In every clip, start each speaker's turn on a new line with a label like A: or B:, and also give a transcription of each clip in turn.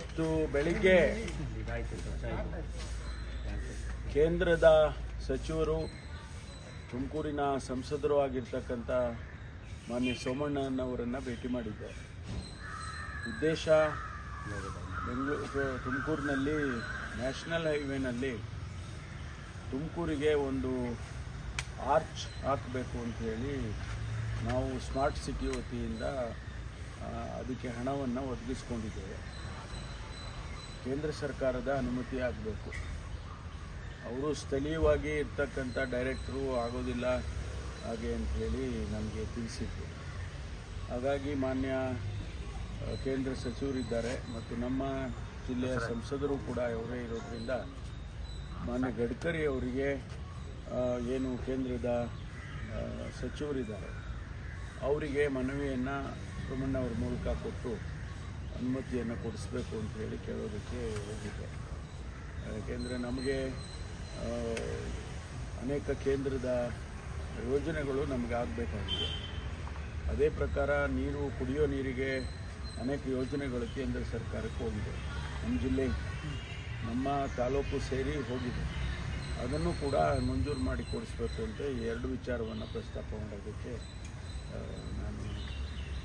A: ಇವತ್ತು ಬೆಳಿಗ್ಗೆ ಕೇಂದ್ರದ ಸಚಿವರು ತುಮಕೂರಿನ ಸಂಸದರು ಆಗಿರ್ತಕ್ಕಂಥ ಮಾನ್ಯ ಸೋಮಣ್ಣನವರನ್ನು ಭೇಟಿ ಮಾಡಿದ್ದೆ. ಉದ್ದೇಶ ತುಮಕೂರಿನಲ್ಲಿ ನ್ಯಾಷನಲ್ ಹೈವೇನಲ್ಲಿ ತುಮಕೂರಿಗೆ ಒಂದು ಆರ್ಚ್ ಹಾಕಬೇಕು ಅಂತ ಹೇಳಿ ನಾವು ಸ್ಮಾರ್ಟ್ ಸಿಟಿ ವತಿಯಿಂದ ಅದಕ್ಕೆ ಹಣವನ್ನು ಒದಗಿಸ್ಕೊಂಡಿದ್ದೇವೆ. ಕೇಂದ್ರ ಸರ್ಕಾರದ ಅನುಮತಿ ಆಗಬೇಕು. ಅವರು ಸ್ಥಳೀಯವಾಗಿ ಇರ್ತಕ್ಕಂಥ ಡೈರೆಕ್ಟ್ರು ಆಗೋದಿಲ್ಲ ಹಾಗೆ ಅಂಥೇಳಿ ನಮಗೆ ತಿಳಿಸಿದ್ರು. ಹಾಗಾಗಿ ಮಾನ್ಯ ಕೇಂದ್ರ ಸಚಿವರಿದ್ದಾರೆ ಮತ್ತು ನಮ್ಮ ಜಿಲ್ಲೆಯ ಸಂಸದರು ಕೂಡ ಅವರೇ ಇರೋದ್ರಿಂದ ಮಾನ್ಯ ಗಡ್ಕರಿ ಅವರಿಗೆ ಏನು ಕೇಂದ್ರದ ಸಚಿವರಿದ್ದಾರೆ ಅವರಿಗೆ ಮನವಿಯನ್ನು ಸೋಮಣ್ಣವ್ರ ಮೂಲಕ ಕೊಟ್ಟು ಅನುಮತಿಯನ್ನು ಕೊಡಿಸ್ಬೇಕು ಅಂತ ಹೇಳಿ ಕೇಳೋದಕ್ಕೆ ಹೋಗಿದ್ದೆ. ಯಾಕೆಂದರೆ ನಮಗೆ ಅನೇಕ ಕೇಂದ್ರದ ಯೋಜನೆಗಳು ನಮಗೆ ಆಗಬೇಕಾಗಿದೆ. ಅದೇ ಪ್ರಕಾರ ಕುಡಿಯೋ ನೀರಿಗೆ ಅನೇಕ ಯೋಜನೆಗಳು ಕೇಂದ್ರ ಸರ್ಕಾರಕ್ಕೆ ಹೋಗಿದೆ. ನಮ್ಮ ಜಿಲ್ಲೆ ನಮ್ಮ ತಾಲೂಕು ಸೇರಿ ಹೋಗಿದೆ. ಅದನ್ನು ಕೂಡ ಮಂಜೂರು ಮಾಡಿ ಕೊಡಿಸ್ಬೇಕು ಅಂತ ಎರಡು ವಿಚಾರವನ್ನು ಪ್ರಸ್ತಾಪ ಮಾಡೋದಕ್ಕೆ ನಾನು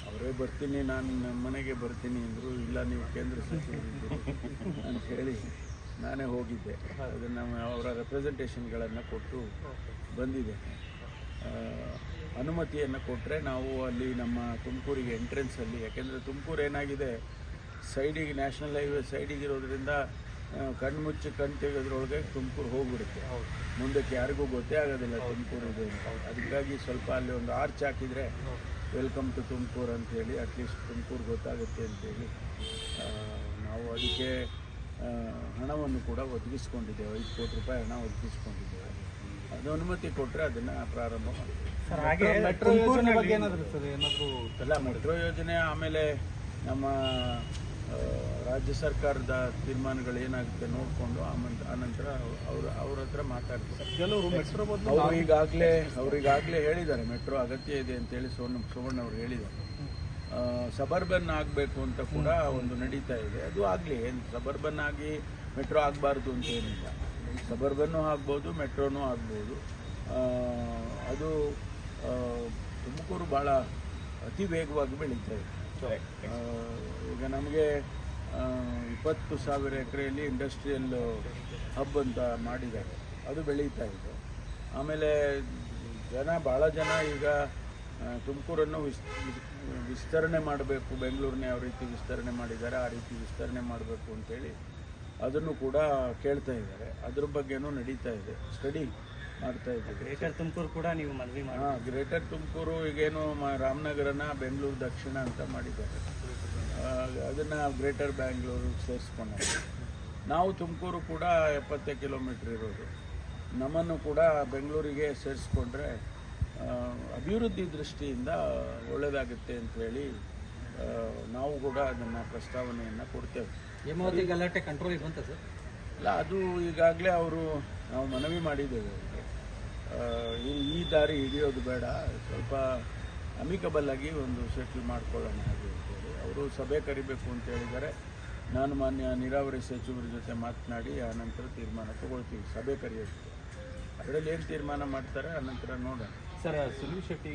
A: ಅವರೇ ಬರ್ತೀನಿ, ನಾನು ನಮ್ಮ ಮನೆಗೆ ಬರ್ತೀನಿ ಅಂದರು. ಇಲ್ಲ, ನೀವು ಕೇಂದ್ರ ಸಚಿವರಿದ್ದೀರಿ ಅಂತ ಹೇಳಿ ನಾನೇ ಹೋಗಿದ್ದೆ. ಅದನ್ನು ಅವರ ರೆಪ್ರೆಸೆಂಟೇಷನ್ಗಳನ್ನು ಕೊಟ್ಟು ಬಂದಿದೆ. ಅನುಮತಿಯನ್ನು ಕೊಟ್ಟರೆ ನಾವು ಅಲ್ಲಿ ನಮ್ಮ ತುಮಕೂರಿಗೆ ಎಂಟ್ರೆನ್ಸಲ್ಲಿ, ಯಾಕೆಂದರೆ ತುಮಕೂರು ಏನಾಗಿದೆ ಸೈಡಿಗೆ ನ್ಯಾಷನಲ್ ಹೈವೇ ಸೈಡಿಗೆ ಇರೋದ್ರಿಂದ ಕಣ್ಣು ಮುಚ್ಚಿ ಕಣ್ಣು ತೆಗೆದ್ರೊಳಗೆ ತುಮಕೂರು ಹೋಗ್ಬಿಡುತ್ತೆ. ಮುಂದಕ್ಕೆ ಯಾರಿಗೂ ಗೊತ್ತೇ ಆಗೋದಿಲ್ಲ ತುಮಕೂರು ಇದೆ ಅಂತ. ಅದಕ್ಕಾಗಿ ಸ್ವಲ್ಪ ಅಲ್ಲಿ ಒಂದು ಆರ್ಚ್ ಹಾಕಿದರೆ ವೆಲ್ಕಮ್ ಟು ತುಮಕೂರು ಅಂಥೇಳಿ ಅಟ್ಲೀಸ್ಟ್ ತುಮಕೂರು ಗೊತ್ತಾಗುತ್ತೆ ಅಂತೇಳಿ ನಾವು ಅದಕ್ಕೆ ಹಣವನ್ನು ಕೂಡ ಒದಗಿಸ್ಕೊಂಡಿದ್ದೇವೆ. 5 ಕೋಟಿ ರೂಪಾಯಿ ಹಣ ಒದಗಿಸ್ಕೊಂಡಿದ್ದೇವೆ. ಅದು ಅನುಮತಿ ಕೊಟ್ಟರೆ ಅದನ್ನು ಪ್ರಾರಂಭ ಮಾಡಿದ್ದೇವೆ.
B: ಮೆಟ್ರೋ ಯೋಜನೆ ಬಗ್ಗೆ
A: ಅಲ್ಲ, ಮೆಟ್ರೋ ಯೋಜನೆ ಆಮೇಲೆ ನಮ್ಮ ರಾಜ್ಯ ಸರ್ಕಾರದ ತೀರ್ಮಾನಗಳು ಏನಾಗುತ್ತೆ ನೋಡಿಕೊಂಡು ಆನಂತರ ಅವ್ರ ಹತ್ರ ಮಾತಾಡ್ತಾರೆ.
B: ಕೆಲವರು ಮೆಟ್ರೋ
A: ಅವ್ರಿಗಾಗಲೇ ಹೇಳಿದ್ದಾರೆ ಮೆಟ್ರೋ ಅಗತ್ಯ ಇದೆ ಅಂತೇಳಿ ಸೋಮಣ್ಣ ಅವರು ಹೇಳಿದ್ದಾರೆ. ಸಬರ್ಬನ್ ಆಗಬೇಕು ಅಂತ ಕೂಡ ಒಂದು ನಡೀತಾ ಇದೆ. ಅದು ಆಗಲಿ, ಏನು ಸಬರ್ಬನ್ ಆಗಿ ಮೆಟ್ರೋ ಆಗಬಾರ್ದು ಅಂತ ಏನಿಲ್ಲ. ಸಬರ್ಬನ್ನು ಆಗ್ಬೋದು, ಮೆಟ್ರೋನೂ ಆಗ್ಬೋದು. ಅದು ತುಮಕೂರು ಭಾಳ ಅತಿ ವೇಗವಾಗಿ ಬೆಳೀತಾ ಇದೆ. ಈಗ ನಮಗೆ 20,000 ಎಕರೆಯಲ್ಲಿ ಇಂಡಸ್ಟ್ರಿಯಲ್ ಹಬ್ ಅಂತ ಮಾಡಿದ್ದಾರೆ. ಅದು ಬೆಳೀತಾ ಇದೆ. ಆಮೇಲೆ ಭಾಳ ಜನ ಈಗ ತುಮಕೂರನ್ನು ವಿಸ್ತರಣೆ ಮಾಡಬೇಕು, ಬೆಂಗಳೂರನ್ನೇ ಯಾವ ರೀತಿ ವಿಸ್ತರಣೆ ಮಾಡಿದ್ದಾರೆ ಆ ರೀತಿ ವಿಸ್ತರಣೆ ಮಾಡಬೇಕು ಅಂತೇಳಿ ಅದನ್ನು ಕೂಡ ಕೇಳ್ತಾ ಇದ್ದಾರೆ. ಅದ್ರ ಬಗ್ಗೆನೂ ನಡೀತಾ ಇದೆ, ಸ್ಟಡಿ ಮಾಡ್ತಾ ಇದ್ದೀವಿ.
B: ಗ್ರೇಟರ್ ತುಮಕೂರು ಕೂಡ ನೀವು ಮನವಿ ಮಾಡಿ.
A: ಗ್ರೇಟರ್ ತುಮಕೂರು ಈಗೇನು ರಾಮನಗರನ ಬೆಂಗಳೂರು ದಕ್ಷಿಣ ಅಂತ ಮಾಡಿದ್ದಾರೆ. ಅದನ್ನು ಗ್ರೇಟರ್ ಬ್ಯಾಂಗ್ಳೂರು ಸೇರಿಸ್ಕೊಂಡೆ. ನಾವು ತುಮಕೂರು ಕೂಡ 70 ಕಿಲೋಮೀಟ್ರ್ ಇರೋದು. ನಮ್ಮನ್ನು ಕೂಡ ಬೆಂಗಳೂರಿಗೆ ಸೇರಿಸ್ಕೊಂಡ್ರೆ ಅಭಿವೃದ್ಧಿ ದೃಷ್ಟಿಯಿಂದ ಒಳ್ಳೆಯದಾಗುತ್ತೆ ಅಂಥೇಳಿ ನಾವು ಕೂಡ ಅದನ್ನು ಪ್ರಸ್ತಾವನೆಯನ್ನು ಕೊಡ್ತೇವೆ.
B: ಹೇಮಾವತಿ ಗಲಾಟೆ ಕಂಟ್ರೋಲಿಗೆ ಬಂತ ಸರ್?
A: ಅಲ್ಲ, ಅದು ಈಗಾಗಲೇ ನಾವು ಮನವಿ ಮಾಡಿದ್ದೇವೆ. ಈ ದಾರಿ ಹಿಡಿಯೋದು ಬೇಡ, ಸ್ವಲ್ಪ ಅಮಿಕಬಲ್ ಆಗಿ ಒಂದು ಸೆಟ್ಲ್ ಮಾಡ್ಕೊಳ್ಳೋಣ ಹಾಗೆ ಅಂತೇಳಿ ಅವರು ಸಭೆ ಕರಿಬೇಕು ಅಂತ ಹೇಳಿದ್ದಾರೆ. ನಾನು ಮಾನ್ಯ ನೀರಾವರಿ ಸಚಿವರ ಜೊತೆ ಮಾತನಾಡಿ ಆನಂತರ ತೀರ್ಮಾನ ತಗೊಳ್ತೀವಿ. ಸಭೆ ಕರೆಯೋದಕ್ಕೆ ಅದರಲ್ಲಿ ಏನು ತೀರ್ಮಾನ ಮಾಡ್ತಾರೆ ಆನಂತರ ನೋಡೋಣ.
B: ಸರ್, ಸುನೀಲ್ ಶೆಟ್ಟಿ